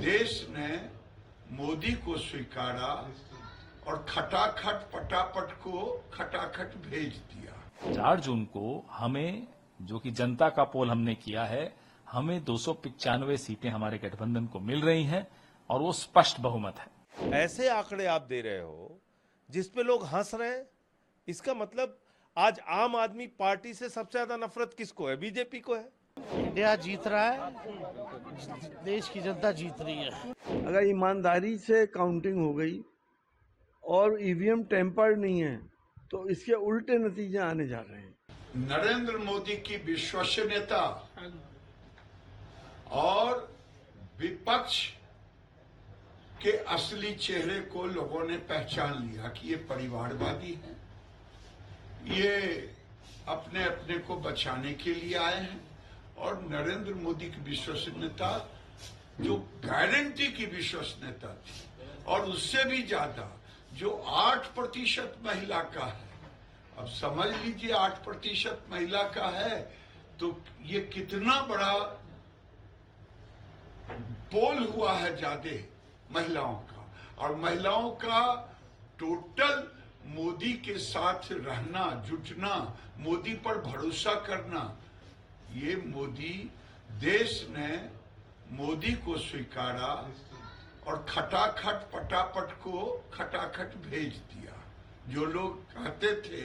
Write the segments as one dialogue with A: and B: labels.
A: देश ने मोदी को स्वीकारा और खटाखट पटापट को खटाखट भेज दिया।
B: 4 जून को हमें, जो कि जनता का पोल हमने किया है, हमें 295 सीटें हमारे गठबंधन को मिल रही हैं और वो स्पष्ट बहुमत है।
C: ऐसे आंकड़े आप दे रहे हो जिसपे लोग हंस रहे हैं, इसका मतलब आज आम आदमी पार्टी से सबसे ज्यादा नफरत किसको है? बीजेपी को है।
D: इंडिया जीत रहा है, देश की जनता जीत रही है।
E: अगर ईमानदारी से काउंटिंग हो गई और ईवीएम टेम्पर्ड नहीं है तो इसके उल्टे नतीजे आने जा रहे हैं।
A: नरेंद्र मोदी की विश्वसनीयता और विपक्ष के असली चेहरे को लोगों ने पहचान लिया कि ये परिवारवादी हैं, ये अपने अपने को बचाने के लिए आए हैं। और नरेंद्र मोदी की विश्वसनीयता जो गारंटी की विश्वसनीयता थी और उससे भी ज्यादा जो 8% महिला का है, अब समझ लीजिए 8% महिला का है तो ये कितना बड़ा पोल हुआ है ज्यादा महिलाओं का। और महिलाओं का टोटल मोदी के साथ रहना, जुटना, मोदी पर भरोसा करना, ये मोदी देश ने मोदी को स्वीकारा और खटाखट पटापट को खटाखट भेज दिया। जो लोग कहते थे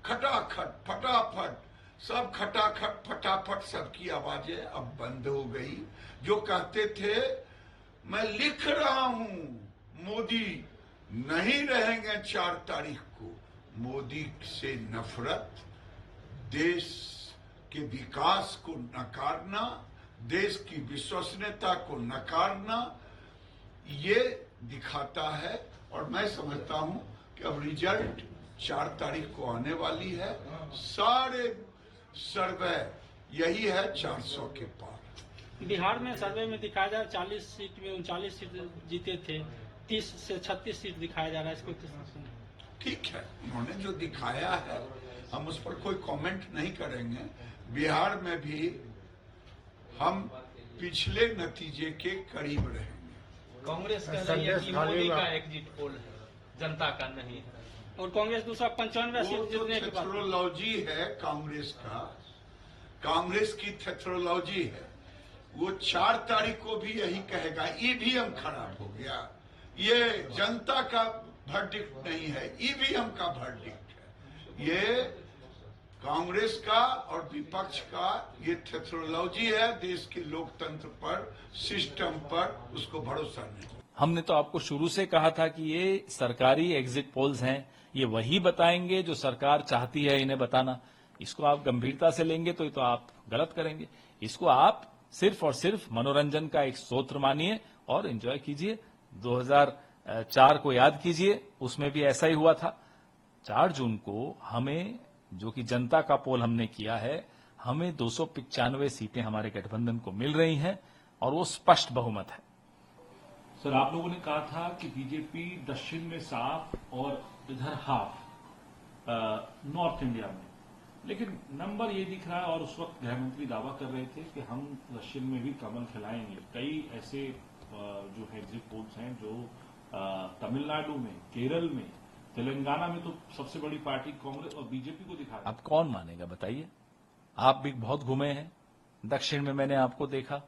A: खटाखट फटाफट, सब खटाखट फटाफट, सबकी आवाजें अब बंद हो गई। जो कहते थे मैं लिख रहा हूं, मोदी नहीं रहेंगे 4 तारीख को, मोदी से नफरत, देश के विकास को नकारना, देश की विश्वसनीयता को नकारना, ये दिखाता है। और मैं समझता हूं कि अब रिजल्ट 4 तारीख को आने वाली है। सारे सर्वे यही है 400 के पार।
F: बिहार में सर्वे में दिखाया जा रहा है 40 सीट में 39 सीट जीते थे, 30 से 36 सीट दिखाया जा रहा है। इसको
A: ठीक है, उन्होंने जो दिखाया है हम उस पर कोई कमेंट नहीं करेंगे। बिहार में भी हम पिछले नतीजे के करीब रहेंगे।
G: कांग्रेस कह रही है कि मोदी का एग्जिट पोल है, जनता का नहीं है।
F: और कांग्रेस 295 सीट जीतने के बाद
A: थेथरोलॉजी है कांग्रेस का, कांग्रेस की थेथरोलॉजी है। वो 4 तारीख को भी यही कहेगा ईवीएम खराब हो गया। ये जनता का वर्डिक्ट नहीं है, ईवीएम का वर्डिक्ट है। ये कांग्रेस का और विपक्ष का ये थेथरोलॉजी है। देश के लोकतंत्र पर, सिस्टम पर उसको भरोसा नहीं।
B: हमने तो आपको शुरू से कहा था कि ये सरकारी एग्जिट पोल्स हैं, ये वही बताएंगे जो सरकार चाहती है इन्हें बताना। इसको आप गंभीरता से लेंगे तो आप गलत करेंगे। इसको आप सिर्फ और सिर्फ मनोरंजन का एक स्रोत मानिए और एंजॉय कीजिए। 2004 को याद कीजिए, उसमें भी ऐसा ही हुआ था। 4 जून को हमें, जो कि जनता का पोल हमने किया है, हमें 295 सीटें हमारे गठबंधन को मिल रही हैं और वो स्पष्ट बहुमत है।
H: सर, आप लोगों ने कहा था कि बीजेपी दक्षिण में साफ और इधर हाफ नॉर्थ इंडिया में, लेकिन नंबर ये दिख रहा है और उस वक्त गृहमंत्री दावा कर रहे थे कि हम दक्षिण में भी कमल खिलाएंगे। कई ऐसे जो एग्जिट पोल्स हैं जो तमिलनाडु में, केरल में, तेलंगाना में तो सबसे बड़ी पार्टी कांग्रेस और बीजेपी को दिखा रहा है।
B: अब कौन मानेगा बताइए? आप भी बहुत घूमे हैं, दक्षिण में मैंने आपको देखा।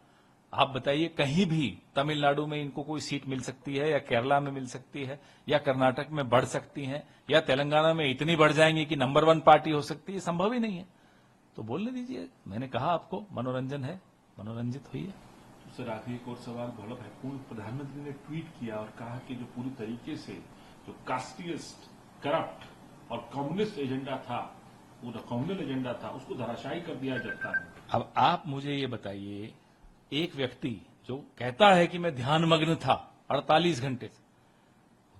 B: आप बताइए, कहीं भी तमिलनाडु में इनको कोई सीट मिल सकती है, या केरला में मिल सकती है, या कर्नाटक में बढ़ सकती हैं, या तेलंगाना में इतनी बढ़ जाएंगी कि नंबर 1 पार्टी हो सकती है? संभव ही नहीं है। तो बोलने दीजिए। मैंने कहा आपको मनोरंजन है, मनोरंजित होइए।
H: सर, आखिरी एक और सवाल बहुत है। पूर्व प्रधानमंत्री ने ट्वीट किया और कहा कि जो पूरी तरीके से जो कास्टिस्ट, करप्ट और कम्युनिस्ट एजेंडा था, पूरा कम्युनल एजेंडा था, उसको धराशायी कर दिया जाता है।
B: अब आप मुझे ये बताइए, एक व्यक्ति जो कहता है कि मैं ध्यानमग्न था 48 घंटे से,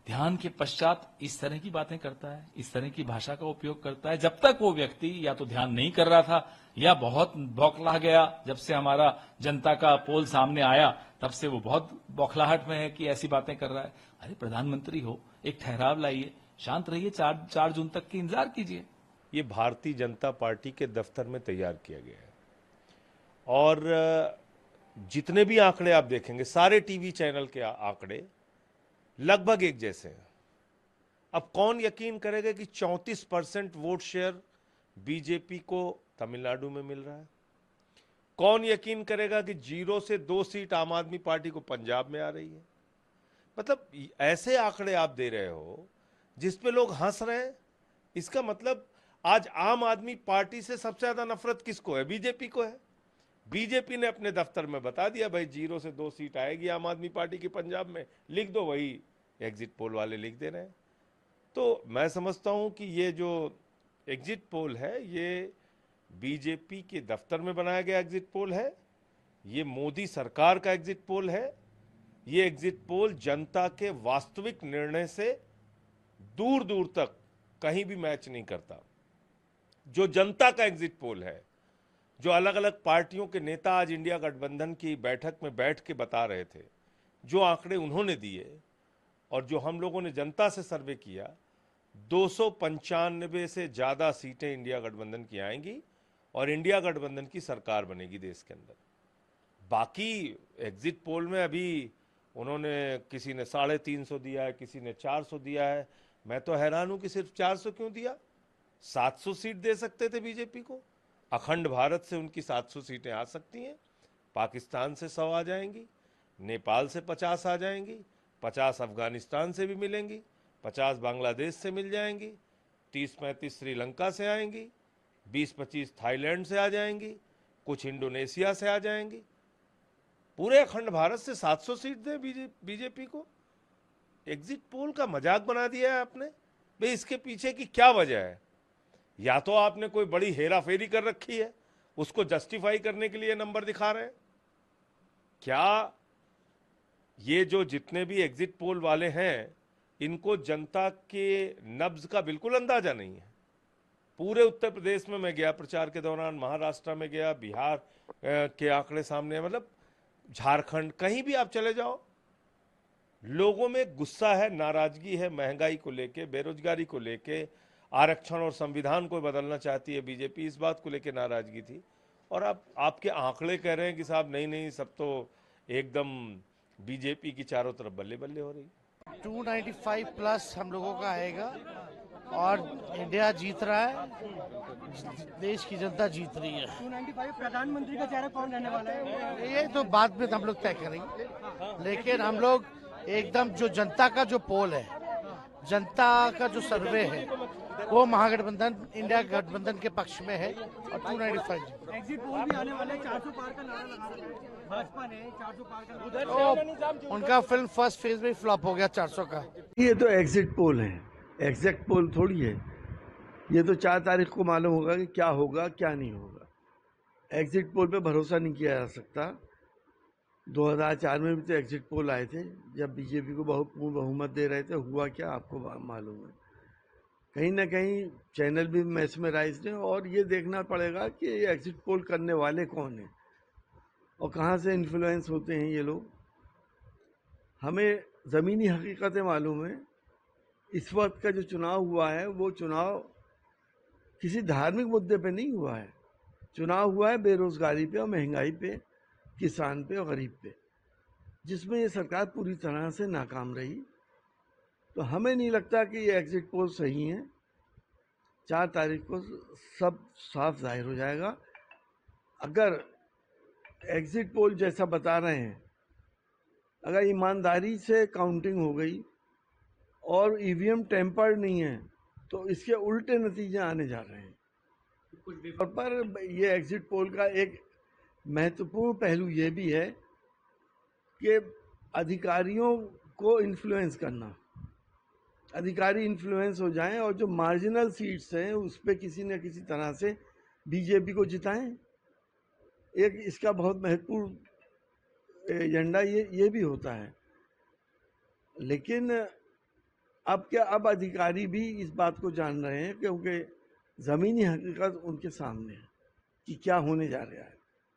B: ध्यान के पश्चात इस तरह की बातें करता है, इस तरह की भाषा का उपयोग करता है। जब तक वो व्यक्ति या तो ध्यान नहीं कर रहा था या बहुत बौखला गया, जब से हमारा जनता का पोल सामने आया तब से वो बहुत बौखलाहट में है कि ऐसी बातें कर रहा है। अरे प्रधानमंत्री हो, एक ठहराव लाइए, शांत रहिए, 4 जून तक की इंतजार कीजिए।
C: ये भारतीय जनता पार्टी के दफ्तर में तैयार किया गया है और जितने भी आंकड़े आप देखेंगे, सारे टीवी चैनल के आंकड़े लगभग एक जैसे हैं। अब कौन यकीन करेगा कि 34% वोट शेयर बीजेपी को तमिलनाडु में मिल रहा है? कौन यकीन करेगा कि 0 से 2 सीट आम आदमी पार्टी को पंजाब में आ रही है? मतलब ऐसे आंकड़े आप दे रहे हो जिस पे लोग हंस रहे हैं। इसका मतलब आज आम आदमी पार्टी से सबसे ज्यादा नफरत किसको है? बीजेपी को है। बीजेपी ने अपने दफ्तर में बता दिया, भाई 0 से 2 सीट आएगी आम आदमी पार्टी की पंजाब में, लिख दो, वही एग्जिट पोल वाले लिख दे रहे हैं। तो मैं समझता हूं कि ये जो एग्जिट पोल है, ये बीजेपी के दफ्तर में बनाया गया एग्जिट पोल है, ये मोदी सरकार का एग्जिट पोल है। ये एग्जिट पोल जनता के वास्तविक निर्णय से दूर दूर तक कहीं भी मैच नहीं करता। जो जनता का एग्जिट पोल है, जो अलग अलग पार्टियों के नेता आज इंडिया गठबंधन की बैठक में बैठ के बता रहे थे, जो आंकड़े उन्होंने दिए और जो हम लोगों ने जनता से सर्वे किया, 295 से ज्यादा सीटें इंडिया गठबंधन की आएंगी और इंडिया गठबंधन की सरकार बनेगी देश के अंदर। बाकी एग्जिट पोल में अभी उन्होंने, किसी ने 350 दिया है, किसी ने 400 दिया है। मैं तो हैरान हूं कि सिर्फ 400 क्यों दिया? 700 सीट दे सकते थे बीजेपी को। अखंड भारत से उनकी 700 सीटें आ सकती हैं, पाकिस्तान से 100 आ जाएंगी, नेपाल से 50 आ जाएंगी, 50 अफगानिस्तान से भी मिलेंगी, 50 बांग्लादेश से मिल जाएंगी, 30-35 श्रीलंका से आएंगी, 20-25 थाईलैंड से आ जाएंगी, कुछ इंडोनेशिया से आ जाएंगी। पूरे अखंड भारत से 700 सीट दे बीजेपी को। एग्जिट पोल का मजाक बना दिया है आपने। भाई इसके पीछे की क्या वजह है? या तो आपने कोई बड़ी हेरा फेरी कर रखी है, उसको जस्टिफाई करने के लिए नंबर दिखा रहे हैं। क्या ये जो जितने भी एग्जिट पोल वाले हैं, इनको जनता के नब्ज का बिल्कुल अंदाजा नहीं है? पूरे उत्तर प्रदेश में मैं गया प्रचार के दौरान, महाराष्ट्र में गया, बिहार के आंकड़े सामने, मतलब झारखंड, कहीं भी आप चले जाओ, लोगों में गुस्सा है, नाराजगी है, महंगाई को लेके, बेरोजगारी को लेके, आरक्षण और संविधान को बदलना चाहती है बीजेपी, इस बात को लेके नाराजगी थी। और अब आपके आंकड़े कह रहे हैं कि साहब नहीं नहीं, सब तो एकदम बीजेपी की चारों तरफ बल्ले बल्ले हो रही।
D: 295 प्लस हम लोगों का आएगा और इंडिया जीत रहा है, देश की जनता जीत रही है।
I: 295 प्रधानमंत्री का चेहरा कौन रहने वाला है?
D: ये तो बाद में हम लोग तय करेंगे, लेकिन हम लोग एकदम जो जनता का जो पोल है, जनता का जो सर्वे है, वो महागठबंधन इंडिया गठबंधन के पक्ष में है और 295।
I: एग्जिट पोल भी आने वाले, 400 पार का नारा लगा रहे हैं भाजपा ने, 400 पार का नारा।
D: उनका फिल्म फर्स्ट फेज में फ्लॉप हो गया 400 का।
E: ये तो एग्जिट पोल है, एग्जैक्ट पोल थोड़ी है। ये तो 4 तारीख को मालूम होगा कि क्या होगा क्या नहीं होगा। एग्जिट पोल पे भरोसा नहीं किया जा सकता। 2004 में भी तो एग्जिट पोल आए थे, जब बीजेपी को पूर्ण बहुमत दे रहे थे। हुआ क्या आपको मालूम है? कहीं ना कहीं चैनल भी मैस्मराइज्ड है और ये देखना पड़ेगा कि ये एग्जिट पोल करने वाले कौन हैं और कहाँ से इन्फ्लुएंस होते हैं ये लोग। हमें ज़मीनी हकीकतें मालूम है। इस वक्त का जो चुनाव हुआ है, वो चुनाव किसी धार्मिक मुद्दे पे नहीं हुआ है। चुनाव हुआ है बेरोजगारी पे और महंगाई पे, किसान पे और गरीब पे, जिसमें ये सरकार पूरी तरह से नाकाम रही। तो हमें नहीं लगता कि ये एग्जिट पोल सही है। 4 तारीख को सब साफ जाहिर हो जाएगा। अगर एग्जिट पोल जैसा बता रहे हैं, अगर ईमानदारी से काउंटिंग हो गई और ईवीएम टेम्पर्ड नहीं है, तो इसके उल्टे नतीजे आने जा रहे हैं। और पर ये एग्जिट पोल का एक महत्वपूर्ण पहलू ये भी है कि अधिकारियों को इन्फ्लुएंस करना, अधिकारी इन्फ्लुएंस हो जाएं और जो मार्जिनल सीट्स हैं उस पर किसी न किसी तरह से बीजेपी को जिताएं। एक इसका बहुत महत्वपूर्ण एजेंडा ये भी होता है। लेकिन अब अधिकारी भी इस बात को जान रहे हैं, क्योंकि ज़मीनी हकीकत उनके सामने है कि क्या होने जा रहा है।